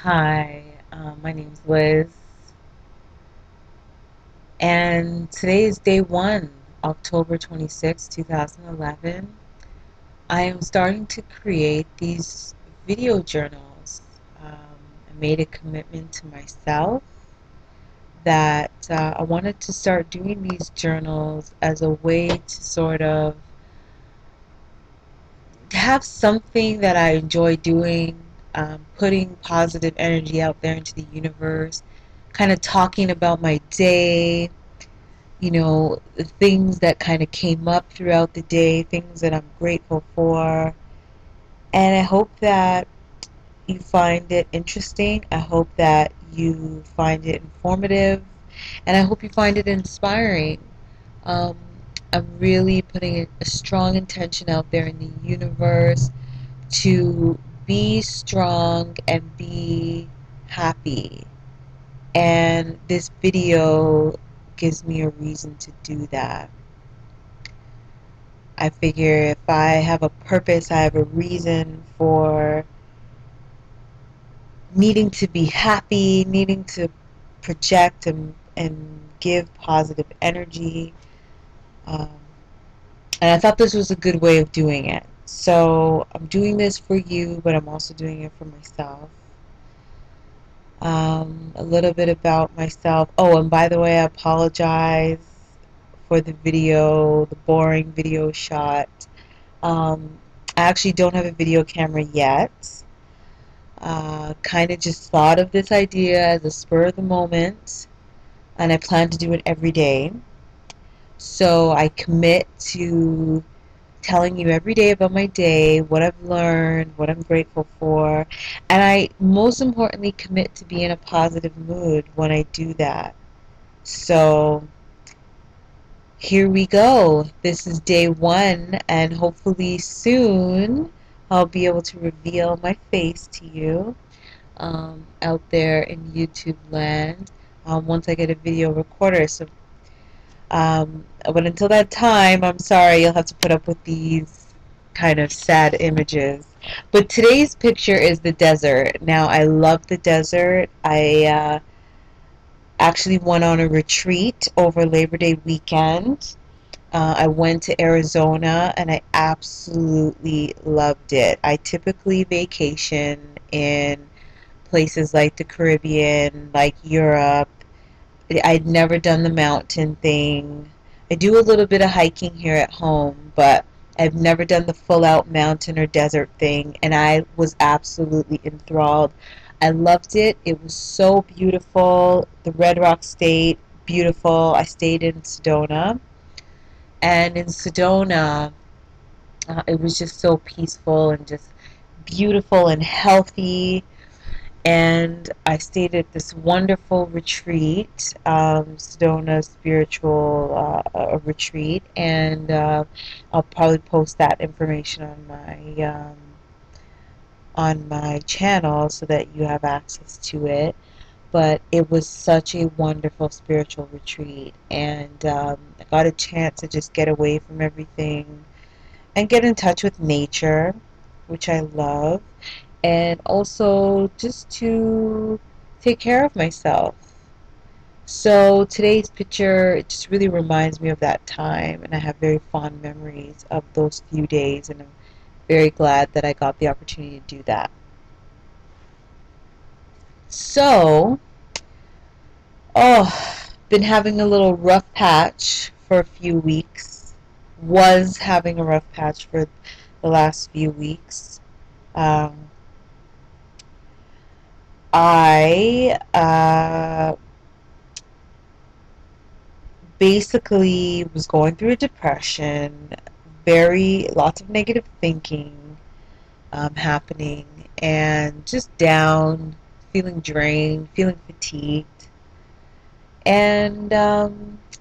Hi, my name's Liz, and today is day one, October 26, 2011. I am starting to create these video journals. I made a commitment to myself that I wanted to start doing these journals as a way to sort of have something that I enjoy doing, putting positive energy out there into the universe, kind of talking about my day, the things that kind of came up throughout the day, things that I'm grateful for. And I hope that you find it interesting. I hope that you find it informative. And I hope you find it inspiring. Um, I'm really putting a strong intention out there in the universe to be strong and be happy. And this video gives me a reason to do that. I figure if I have a purpose, I have a reason for needing to be happy, needing to project and give positive energy. Um, and I thought this was a good way of doing it. So I'm doing this for you, but I'm also doing it for myself. A little bit about myself. Oh, and by the way, I apologize for the video, the boring video shot. Um, I actually don't have a video camera yet. Kind of just thought of this idea as a spur of the moment, and I plan to do it every day. So I commit to telling you every day about my day, what I've learned, what I'm grateful for, and I most importantly commit to be in a positive mood when I do that. So here we go. This is day one, and hopefully soon I'll be able to reveal my face to you out there in YouTube land once I get a video recorder. But until that time, I'm sorry, you'll have to put up with these kind of sad images. But today's picture is the desert. Now, I love the desert. I actually went on a retreat over Labor Day weekend. I went to Arizona and I absolutely loved it. I typically vacation in places like the Caribbean, like Europe. I'd never done the mountain thing. I do a little bit of hiking here at home, but I've never done the full out mountain or desert thing, and I was absolutely enthralled. I loved it. It was so beautiful. The Red Rock State, beautiful. I stayed in Sedona, and in Sedona, it was just so peaceful and just beautiful and healthy. And I stayed at this wonderful retreat, Sedona Spiritual Retreat, and I'll probably post that information on my channel so that you have access to it. But it was such a wonderful spiritual retreat, and I got a chance to just get away from everything and get in touch with nature, which I love, and also just to take care of myself. So today's picture, it just really reminds me of that time, and I have very fond memories of those few days, and I'm very glad that I got the opportunity to do that. So, been having a little rough patch for a few weeks. Was having a rough patch for the last few weeks. Um, I basically was going through a depression, very lots of negative thinking happening, and just down, feeling drained, feeling fatigued, and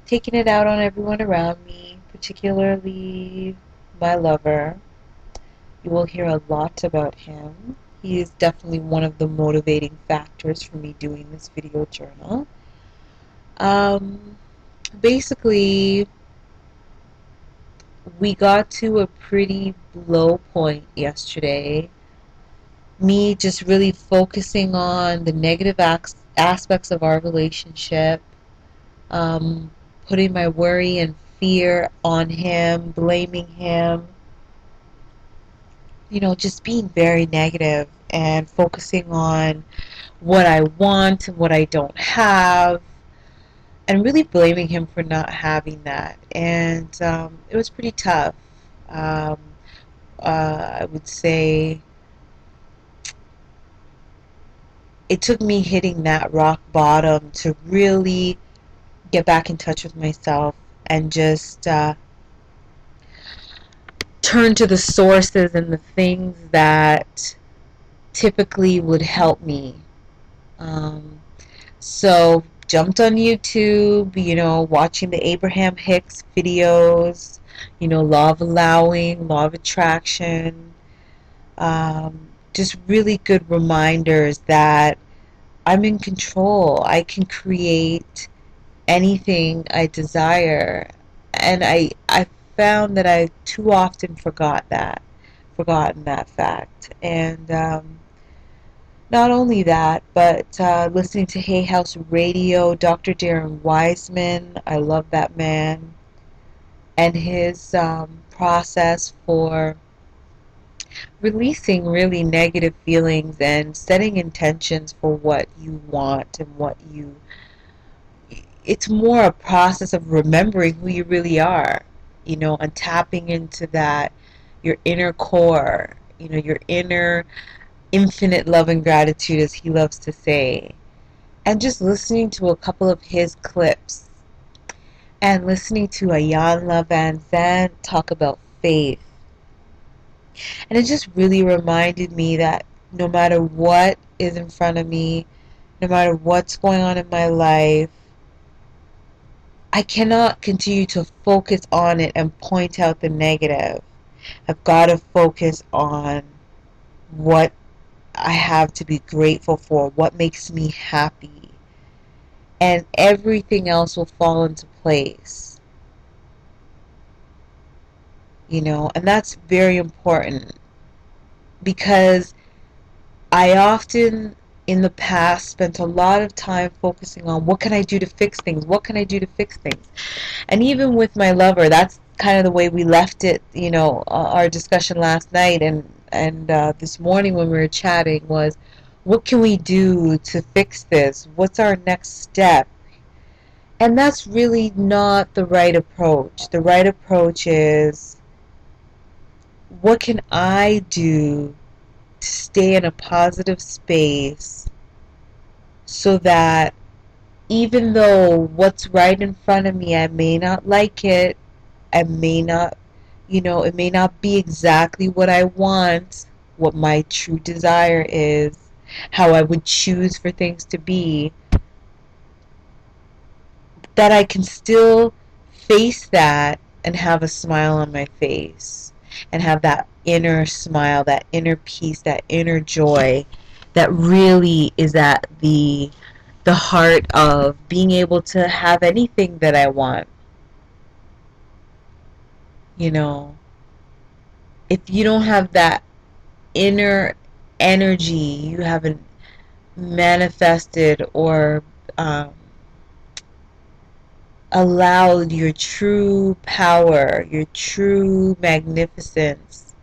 taking it out on everyone around me, particularly my lover. You will hear a lot about him. He is definitely one of the motivating factors for me doing this video journal. Um, Basically, we got to a pretty low point yesterday. me just really focusing on the negative aspects of our relationship, um, putting my worry and fear on him, blaming him, just being very negative and focusing on what I want and what I don't have, and really blaming him for not having that. And it was pretty tough. Um, I would say it took me hitting that rock bottom to really get back in touch with myself and just turn to the sources and the things that typically would help me. Um, so jumped on YouTube, watching the Abraham Hicks videos, Law of Allowing, Law of Attraction, just really good reminders that I'm in control. I can create anything I desire. And I found that I too often forgotten that fact. And not only that, but listening to Hay House Radio, Dr. Darren Wiseman, I love that man, and his process for releasing really negative feelings and setting intentions for what you want and it's more a process of remembering who you really are, and tapping into that, your inner core, your inner infinite love and gratitude, as he loves to say. And just listening to a couple of his clips and listening to Ayanna Van Zandt talk about faith. And it just really reminded me that no matter what is in front of me, no matter what's going on in my life, I cannot continue to focus on it and point out the negative. I've got to focus on what I have to be grateful for, what makes me happy, and everything else will fall into place. And that's very important, because I often in the past spent a lot of time focusing on what can I do to fix things, and even with my lover, that's kind of the way we left it. Our discussion last night and this morning when we were chatting was, what can we do to fix this? What's our next step? And that's really not the right approach. The right approach is, what can I do to stay in a positive space so that even though what's right in front of me, I may not like it, I may not, it may not be exactly what I want, what my true desire is, how I would choose for things to be, that I can still face that and have a smile on my face and have that inner smile, that inner peace, that inner joy that really is at the heart of being able to have anything that I want. If you don't have that inner energy, you haven't manifested or allowed your true power, your true magnificence,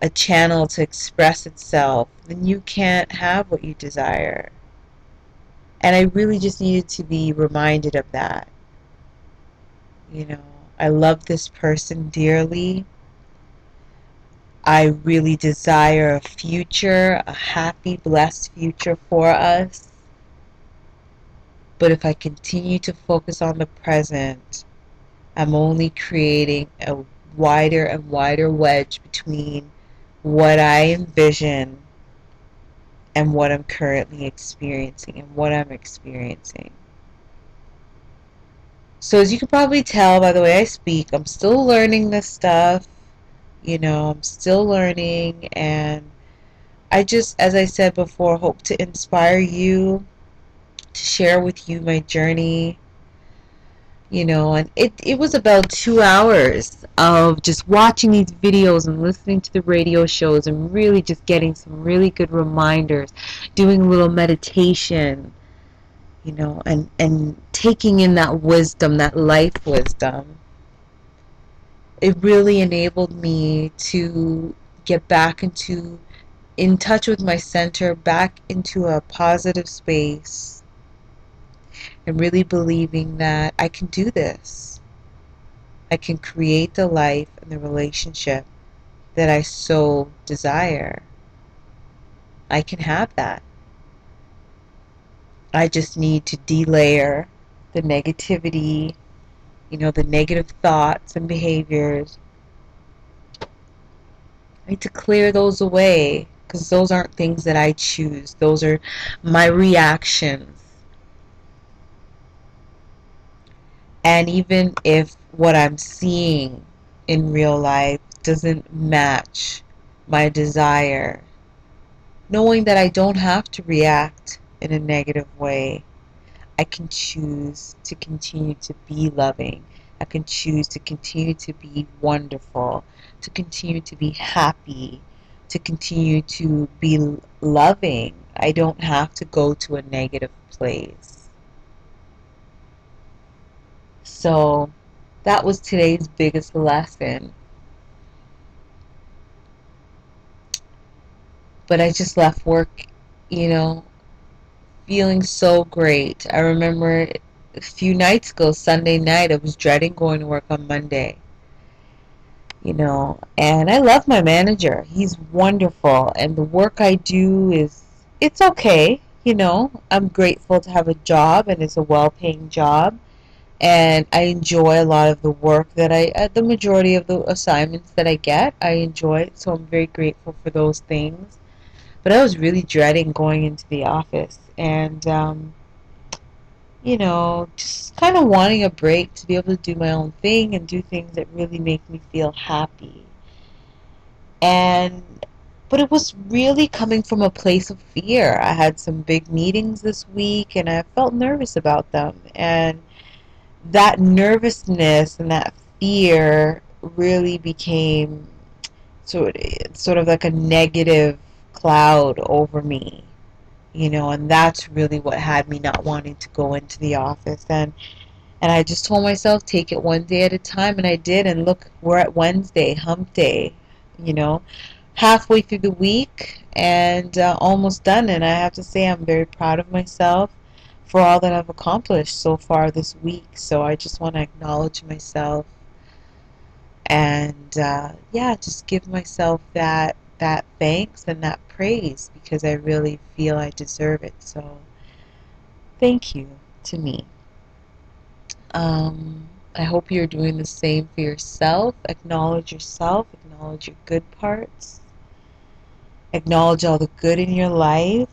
a channel to express itself, then you can't have what you desire. And I really just needed to be reminded of that. I love this person dearly. I really desire a future, a happy, blessed future for us. But if I continue to focus on the present, I'm only creating a wider and wider wedge between what I envision and what I'm currently experiencing and what I'm experiencing. So as you can probably tell by the way I speak, I'm still learning this stuff. I'm still learning, and I just, as I said before, hope to inspire you, to share with you my journey, And it was about 2 hours of just watching these videos and listening to the radio shows and really just getting some really good reminders, doing a little meditation, and taking in that wisdom, that life wisdom. It really enabled me to get back in touch with my center, back into a positive space, and really believing that I can do this. I can create the life and the relationship that I so desire. I can have that. I just need to delayer the negativity, the negative thoughts and behaviors. I need to clear those away because those aren't things that I choose. Those are my reactions. And even if what I'm seeing in real life doesn't match my desire, knowing that I don't have to react in a negative way, I can choose to continue to be loving. I can choose to continue to be wonderful, to continue to be happy, to continue to be loving. I don't have to go to a negative place. So that was today's biggest lesson. But I just left work, you know, feeling so great. I remember a few nights ago, Sunday night, I was dreading going to work on Monday. And I love my manager. He's wonderful, and the work I do it's okay. I'm grateful to have a job, and it's a well-paying job, and I enjoy a lot of the work the majority of the assignments that I get, I enjoy, so I'm very grateful for those things. But I was really dreading going into the office, and just kind of wanting a break to be able to do my own thing and do things that really make me feel happy. And but it was really coming from a place of fear. I had some big meetings this week and I felt nervous about them. And that nervousness and that fear really became sort of like a negative cloud over me. And that's really what had me not wanting to go into the office. And I just told myself, take it one day at a time, and I did. And look, we're at Wednesday, hump day, you know, halfway through the week and almost done. And I have to say, I'm very proud of myself for all that I've accomplished so far this week. So I just want to acknowledge myself and, yeah, just give myself that thanks and that praise because I really feel I deserve it. So thank you to me. I hope you're doing the same for yourself. Acknowledge yourself, acknowledge your good parts, acknowledge all the good in your life.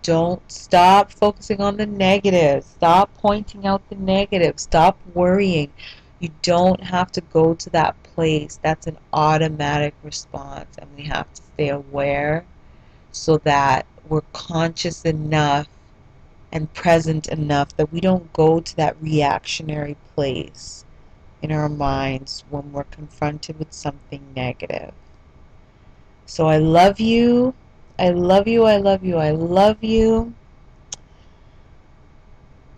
Don't stop focusing on the negative. Stop pointing out the negative. Stop worrying. You don't have to go to that place. That's an automatic response, and we have to stay aware so that we're conscious enough and present enough that we don't go to that reactionary place in our minds when we're confronted with something negative. So I love you. I love you. I love you. I love you.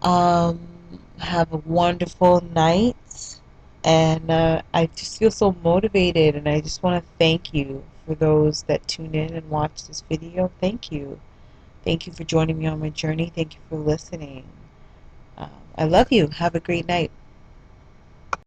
Have a wonderful night. And I just feel so motivated, and I just want to thank you for those that tune in and watch this video. Thank you. Thank you for joining me on my journey. Thank you for listening. I love you. Have a great night.